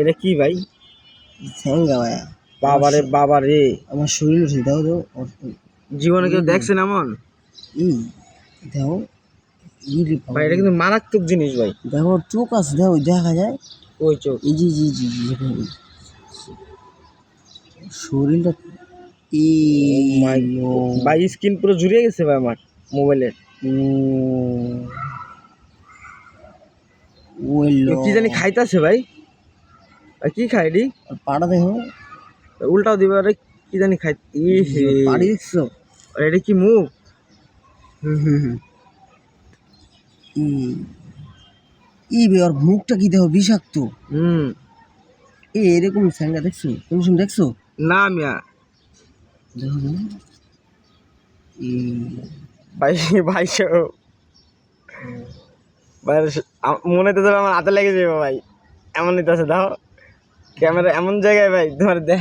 এটা কি ভাই? স্যাঙ্গা ভাই। বাবারে বাবারে, আমার শরীর উঠে দাও দাও। জীবনে কেউ দেখছেন এমন? এই দেখো, ভাই এটা কিন্তু মারাত্মক জিনিস ভাই। দেখো চোখ আছে, দেখো দেখা যায়। ওই চোখ, এই জি জি জি জি শরীরটা ভাই স্ক্রিন পুরো জুড়িয়ে গেছে ভাই আমার মোবাইলের। কি জানি খাইতাছে ভাই, কি খাই রে? পাড়া দেখো, উল্টাও দিবে আরে, কি জানি খাই। পাড়ি দেখছো? এটা কি মুখ? ওর মুখটা কি দেখো বিষাক্ত। হুম, এরকম স্যাঙ্গা দেখছো? কোন সময় দেখছো? না মিয়া দেখো ভাই, ভাই ভাই মনে তো আমার হাতে লেগে যাবে ভাই, এমন নিতে আছে। দেখো ক্যামেরা এমন জায়গায় ভাই তোমার দেখা